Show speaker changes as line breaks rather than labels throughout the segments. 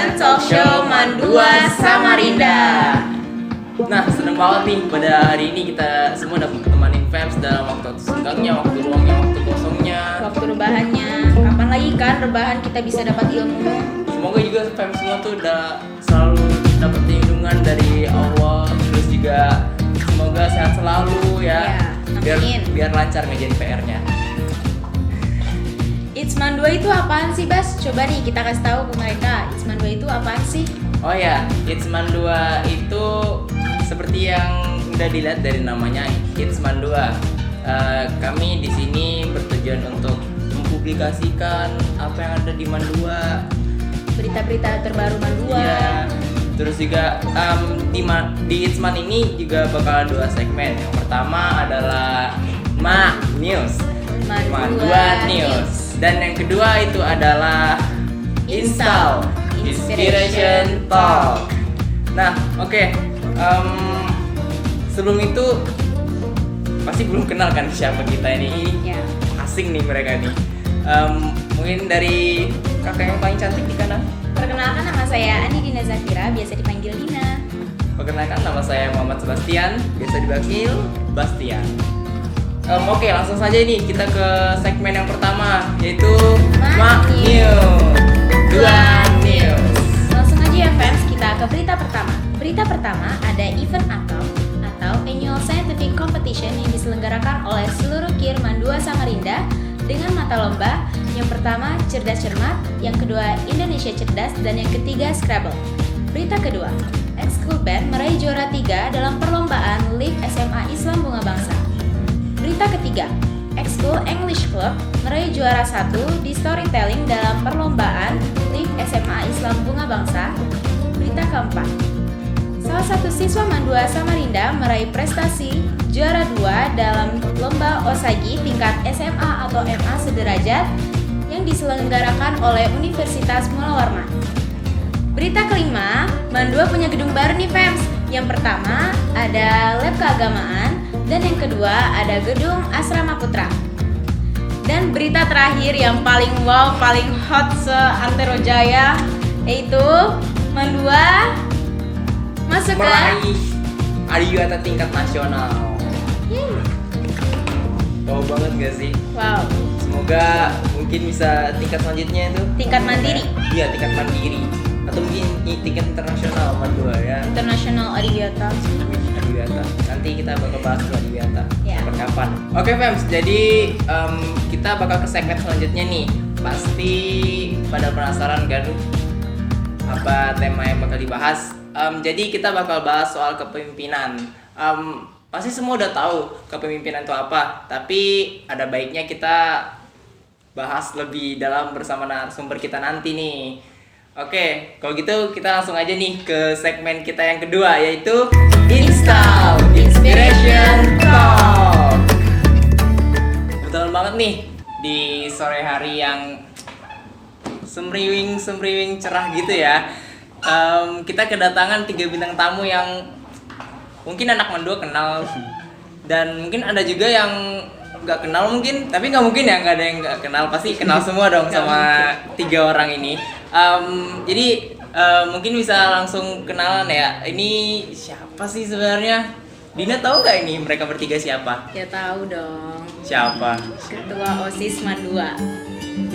Mendengarkan talk show Mandua Samarinda.
Nah, seneng banget nih pada hari ini kita semua dapat temanin fans dalam waktu senggangnya, waktu luangnya, waktu kosongnya,
Waktu rebahannya, kapan lagi kan rebahan kita bisa dapat ilmu?
Semoga juga fans semua tuh udah selalu dapat lindungan dari Allah. Terus juga semoga sehat selalu ya.
Ya, amin.
Biar lancar ngerjain PR-nya.
Itsman 2 itu apaan sih, Bas? Coba nih kita kasih tahu ke mereka. Itsman 2 itu apaan sih?
Oh ya, Hitsman 2 itu seperti yang udah dilihat dari namanya, Hitsman 2. Kami di sini bertujuan untuk mempublikasikan apa yang ada di Mandua,
Berita-berita terbaru Mandua.
ya. Terus juga di Hitsman ini juga bakal dua segmen. Yang pertama adalah Ma News, Mandua News. Dan yang kedua itu adalah Install Inspiration Talk. Nah, oke. Sebelum itu pasti belum kenal kan siapa kita ini.
Ya.
Asing nih mereka nih. Mungkin dari kakak yang paling cantik di kanan.
Perkenalkan, nama saya Andi Dina Zafira, biasa dipanggil Dina.
Perkenalkan, nama saya Muhammad Sebastian, biasa dipanggil Bastian. Oke, langsung saja nih kita ke segmen yang pertama, yaitu
Ma
News. Dua News.
Langsung aja ya fans, kita ke berita pertama. Berita pertama ada event atau Annual Scientific Competition yang diselenggarakan oleh seluruh KIR Mandua Samarinda dengan mata lomba. Yang pertama Cerdas Cermat, yang kedua Indonesia Cerdas, dan yang ketiga Scrabble. Berita kedua, Ekskul Band meraih juara 3 dalam perlombaan Live SMA Islam Bunga Bangsa. Berita ketiga, Ekskul English Club meraih juara 1 di storytelling dalam perlombaan Live SMA Islam Bunga Bangsa. Berita keempat, salah satu siswa Mandua Samarinda meraih prestasi juara 2 dalam lomba Osagi tingkat SMA atau MA sederajat yang diselenggarakan oleh Universitas Mula Warman. Berita kelima, Mandua punya gedung baru nih fans. Yang pertama ada lab keagamaan dan yang kedua ada gedung Asrama Putra. Dan berita terakhir yang paling wow, paling hot se-Antero Jaya, yaitu Mandua masuk ke
Meraih Adiwata tingkat nasional. Wow banget gak sih?
Wow,
Semoga mungkin bisa tingkat selanjutnya itu
tingkat mandiri,
Iya, tingkat mandiri. Atau mungkin tingkat internasional Mandua ya.
internasional Adiwata.
Adiwata. Nanti kita bakal bahas soal Adiwata.
Ya.
Kapan? Oke, Fems. Jadi kita bakal ke segmen selanjutnya nih. Pasti pada penasaran kan apa tema yang bakal dibahas. Jadi kita bakal bahas soal kepemimpinan. Pasti semua udah tahu kepemimpinan itu apa, tapi ada baiknya kita bahas lebih dalam bersama narasumber kita nanti nih. Oke, kalau gitu kita langsung aja nih ke segmen kita yang kedua, yaitu Install Inspiration Talk. Kebetulan banget nih di sore hari yang semriwing cerah gitu ya. Kita kedatangan 3 bintang tamu yang mungkin anak Mandua kenal, dan mungkin ada juga yang nggak kenal mungkin, tapi nggak mungkin ya nggak ada yang nggak kenal, pasti kenal semua dong sama 3 orang ini. Jadi mungkin bisa langsung kenalan ya. Ini siapa sih sebenarnya? Dina tahu nggak ini mereka bertiga siapa?
Ya tahu dong.
Siapa?
Ketua OSIS Mandua.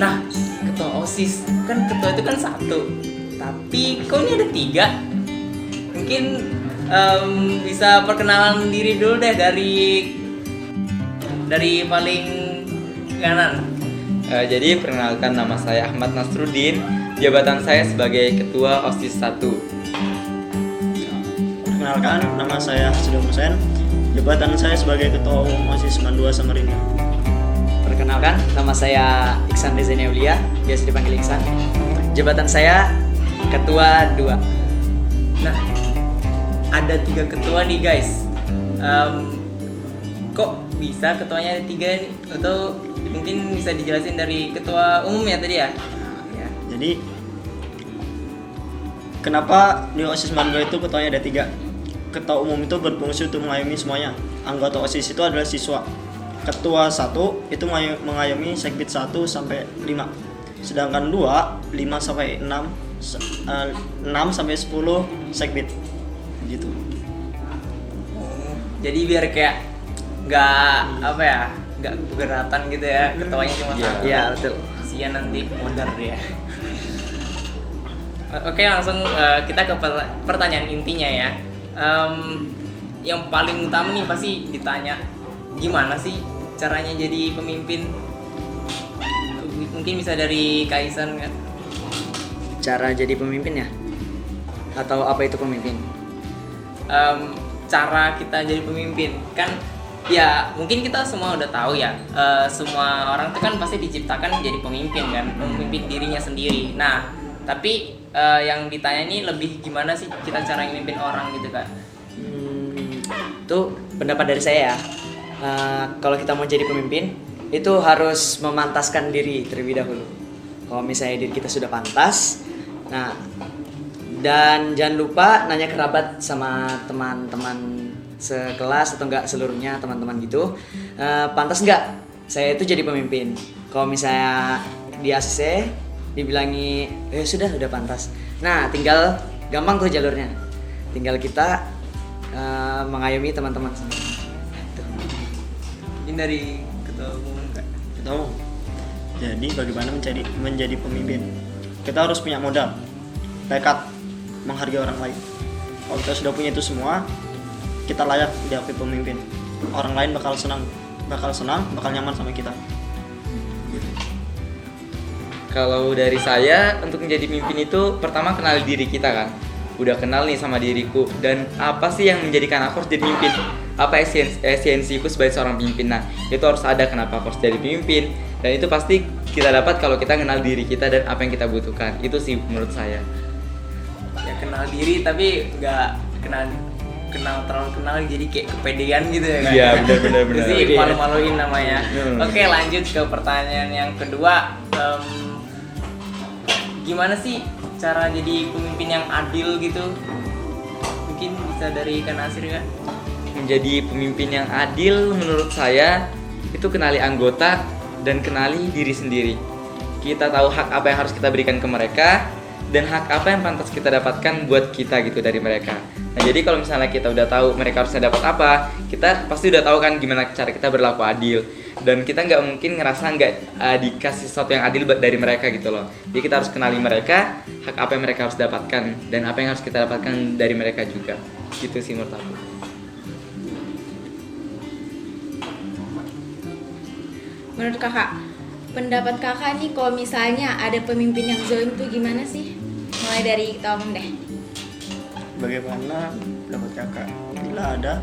Nah, ketua OSIS kan, ketua itu kan 1, tapi kok ini ada 3? Mungkin bisa perkenalan diri dulu deh dari paling kanan.
Jadi perkenalkan, nama saya Ahmad Nasruddin, jabatan saya sebagai Ketua OSIS 1.
Perkenalkan, nama saya Hasidul Husain, jabatan saya sebagai Ketua Umum OSIS Mandua Samarinda.
Perkenalkan, nama saya Iksan Rizani Aulia, biasa dipanggil Iksan. Jabatan saya Ketua 2.
Nah, ada 3 ketua nih guys. Kok bisa ketuanya ada 3 nih? Atau mungkin bisa dijelasin dari ketua umum ya tadi ya? Ya.
Jadi, kenapa di OSIS Mandua itu ketuanya ada 3? Ketua umum itu berfungsi untuk mengayomi semuanya. Anggota OSIS itu adalah siswa. Ketua 1 itu mengayomi sekbid 1 sampai 5. Sedangkan 2, 5 sampai 6 6 sampai 10 segbit gitu.
Jadi biar kayak nggak keberatan gitu ya, ketawanya cuma satu.
Iya, betul.
Kasian nanti modar dia. Oke, langsung kita ke pertanyaan intinya ya. Yang paling utama nih pasti ditanya, gimana sih caranya jadi pemimpin? Mungkin bisa dari Kaisan kan?
Cara jadi pemimpin ya? Atau apa itu pemimpin?
Cara kita jadi pemimpin kan, ya mungkin kita semua udah tahu ya, semua orang itu kan pasti diciptakan jadi pemimpin kan, memimpin dirinya sendiri. Nah tapi yang ditanya ini lebih gimana sih kita cara memimpin orang gitu kan?
Itu pendapat dari saya ya. Kalau kita mau jadi pemimpin itu harus memantaskan diri terlebih dahulu. Kalau misalnya diri kita sudah pantas, nah, dan jangan lupa nanya kerabat sama teman-teman sekelas atau enggak seluruhnya teman-teman gitu, pantas enggak saya itu jadi pemimpin. Kalau misalnya di ACC dibilangi sudah pantas, nah tinggal gampang tuh jalurnya, tinggal kita mengayomi teman-teman semua.
Ini dari ketua umum Kak.
Ketua umum. Jadi bagaimana menjadi pemimpin? Kita harus punya modal, tekad, menghargai orang lain. Kalau kita sudah punya itu semua, kita layak diakui pemimpin. Orang lain bakal senang, bakal nyaman sama kita.
Kalau dari saya, untuk menjadi pemimpin itu pertama kenal diri kita kan. Udah kenal nih sama diriku, dan apa sih yang menjadikan aku harus jadi pemimpin? Apa esensiku sebagai seorang pemimpin? Nah, itu harus ada kenapa aku harus jadi pemimpin. Dan itu pasti kita dapat kalau kita kenal diri kita dan apa yang kita butuhkan. Itu sih menurut saya.
Ya kenal diri tapi nggak terlalu kenal jadi kayak kepedean gitu ya kan?
Iya, benar.
Itu sih malu-maluin namanya. Oke, lanjut ke pertanyaan yang kedua. Gimana sih cara jadi pemimpin yang adil gitu? Mungkin bisa dari Kak Nasir kan?
Menjadi pemimpin yang adil menurut saya itu kenali anggota dan kenali diri sendiri. Kita tahu hak apa yang harus kita berikan ke mereka dan hak apa yang pantas kita dapatkan buat kita gitu dari mereka. Nah, jadi kalau misalnya kita udah tahu mereka harusnya dapat apa, kita pasti udah tahu kan gimana cara kita berlaku adil. Dan kita nggak mungkin ngerasa nggak dikasih sesuatu yang adil dari mereka gitu loh. Jadi kita harus kenali mereka, hak apa yang mereka harus dapatkan dan apa yang harus kita dapatkan dari mereka juga. Gitu sih menurut aku.
Menurut kakak, pendapat kakak nih kalau misalnya ada pemimpin yang zalim tuh gimana sih? Mulai dari ketua umum deh.
Bagaimana pendapat kakak bila ada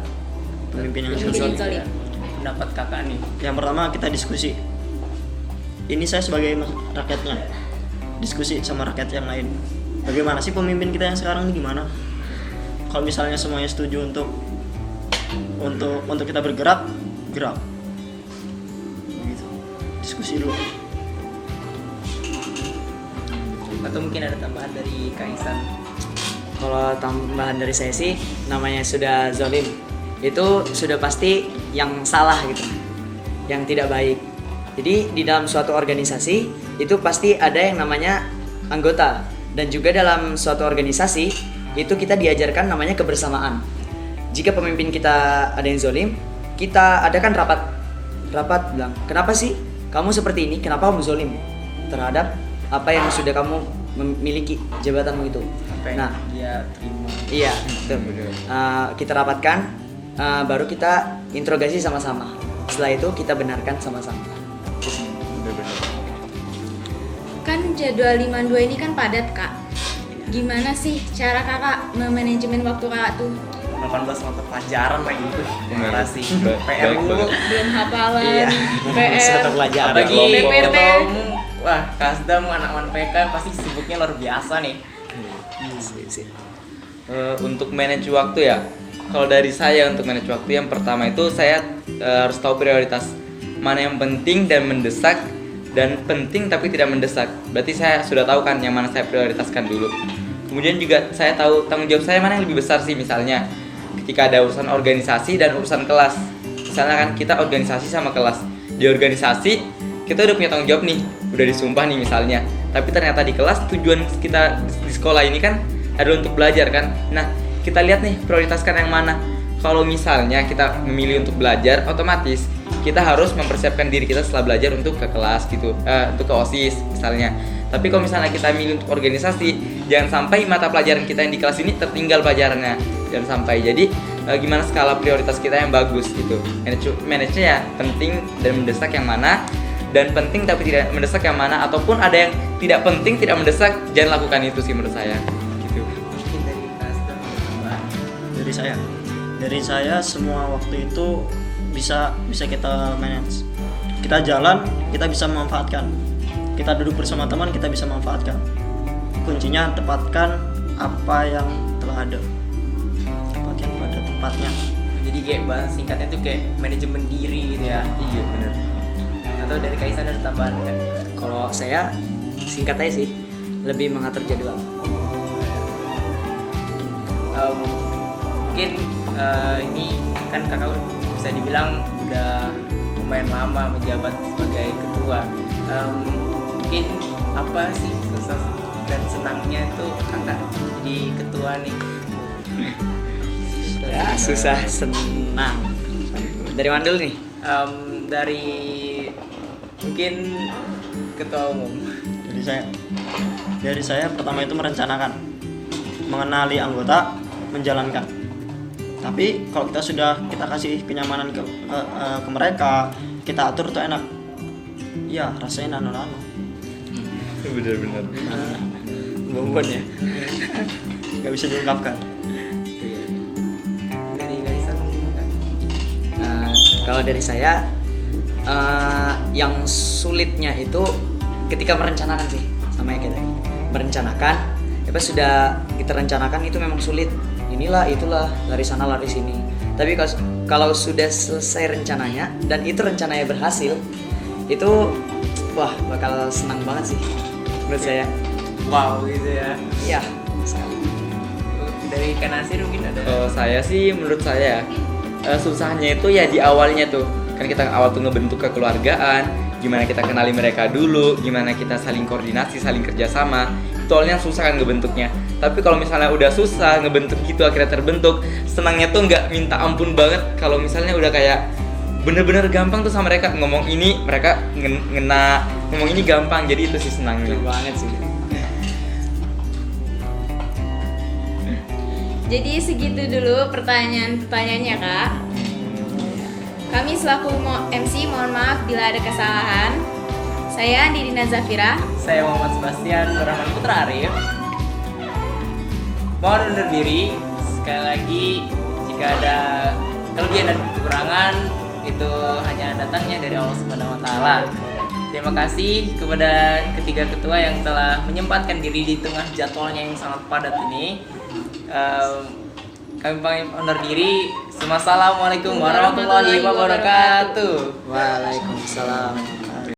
pemimpin yang
Pemimpin yang
zalim?
zalim.
Pendapat kakak nih.
Yang pertama kita diskusi. Ini saya sebagai rakyatnya, diskusi sama rakyat yang lain. Bagaimana sih pemimpin kita yang sekarang ini gimana? Kalau misalnya semuanya setuju untuk kita bergerak, gerak. Begitu. Diskusi dulu.
Atau mungkin ada tambahan dari Kaisan?
Kalau tambahan dari saya sih, namanya sudah zalim, itu sudah pasti yang salah gitu, yang tidak baik. Jadi di dalam suatu organisasi itu pasti ada yang namanya anggota, dan juga dalam suatu organisasi itu kita diajarkan namanya kebersamaan. Jika pemimpin kita ada yang zalim, kita adakan rapat bilang, kenapa sih kamu seperti ini, kenapa kamu zalim terhadap apa yang sudah kamu memiliki jabatanmu itu. Nah,
dia terima.
iya, betul. Kita rapatkan, baru kita interogasi sama-sama. Setelah itu kita benarkan sama-sama.
Kan jadwal 52 ini kan padat kak. Gimana sih cara kakak memanajemen waktu kakak tuh?
18 mata pelajaran lagi itu. Generasi
Baik,
PR dulu.
Belum hafalan,
Iya.
PR,
Satu pelajaran.
Apalagi
BPT.
ketua umum, wah Kasdam anak PK pasti sibuknya luar biasa nih.
Untuk manage waktu ya, kalau dari saya untuk manage waktu, yang pertama itu saya harus tahu prioritas mana yang penting dan mendesak, dan penting tapi tidak mendesak. Berarti saya sudah tahu kan yang mana saya prioritaskan dulu. Kemudian juga saya tahu tanggung jawab saya mana yang lebih besar sih. Misalnya ketika ada urusan organisasi dan urusan kelas, misalnya kan kita organisasi sama kelas. Di organisasi kita udah punya tanggung jawab nih, udah disumpah nih misalnya. Tapi ternyata di kelas tujuan kita di sekolah ini kan adalah untuk belajar kan. Nah, kita lihat nih prioritaskan yang mana. Kalau misalnya kita memilih untuk belajar, otomatis kita harus mempersiapkan diri kita setelah belajar untuk ke kelas gitu, untuk ke OSIS misalnya. Tapi kalau misalnya kita milih untuk organisasi, jangan sampai mata pelajaran kita yang di kelas ini tertinggal pelajarannya. Jangan sampai. Jadi gimana skala prioritas kita yang bagus gitu. Manage-nya ya penting dan mendesak yang mana, dan penting tapi tidak mendesak yang mana, ataupun ada yang tidak penting tidak mendesak, jangan lakukan itu sih menurut saya gitu.
Mungkin dari Kak Asdam tambahan.
Dari saya semua waktu itu bisa kita manage. Kita jalan, kita bisa memanfaatkan. Kita duduk bersama teman, kita bisa manfaatkan. Kuncinya tepatkan apa yang telah ada. Tempatkan pada tempatnya.
Jadi kayak bahasa singkatnya tuh kayak manajemen diri gitu ya.
Iya benar.
Atau dari Kaisan ada tambahan kan?
Kalau saya singkat aja sih, lebih mengatur jadwal.
Mungkin ini kan kakak bisa dibilang udah lumayan lama menjabat sebagai ketua. Mungkin apa sih susah dan senangnya tuh kakak jadi ketua nih?
Ya, susah senang. Dari mana dulu nih?
Dari mungkin ketua umum.
Dari saya pertama itu merencanakan, mengenali anggota, menjalankan. Tapi kalau kita kasih kenyamanan ke mereka, kita atur tuh enak. Iya, rasanya nano-nano.
Benar-benar.
Bonbon ya.
Gak bisa diungkapkan.
Dari Kaisan mungkin kan?
Kalau dari saya, yang sulitnya itu ketika merencanakan sih, sama ya kayak tadi. Merencanakan, pas sudah kita rencanakan itu memang sulit. Inilah, itulah, lari sana, lari sini. Tapi kalau sudah selesai rencananya dan itu rencananya berhasil, itu wah bakal senang banget sih menurut saya.
Wow gitu ya.
Iya, sekali.
Dari Kak Nasir mungkin ada.
Kalau saya sih, menurut saya susahnya itu ya di awalnya tuh. Kan kita awal tuh ngebentuk kekeluargaan, gimana kita kenali mereka dulu, gimana kita saling koordinasi, saling kerjasama. Itu awalnya susah kan ngebentuknya. Tapi kalau misalnya udah susah ngebentuk gitu, akhirnya terbentuk, senangnya tuh nggak minta ampun banget. Kalau misalnya udah kayak bener-bener gampang tuh sama mereka, ngomong ini mereka ngena, ngomong ini gampang, jadi itu sih senangnya
Banget sih.
Jadi segitu dulu pertanyaannya Kak. Kami selaku MC mohon maaf bila ada kesalahan. Saya Didina Zafira.
Saya Muhammad Sebastian Rahman Putra Arif. Mohon undur diri. Sekali lagi, jika ada kelebihan dan kekurangan, itu hanya datangnya dari Allah Subhanahu wa Ta'ala. Terima kasih kepada ketiga ketua yang telah menyempatkan diri di tengah jadwalnya yang sangat padat ini. Kami pamit undur diri. Assalamualaikum warahmatullahi wabarakatuh.
Waalaikumsalam.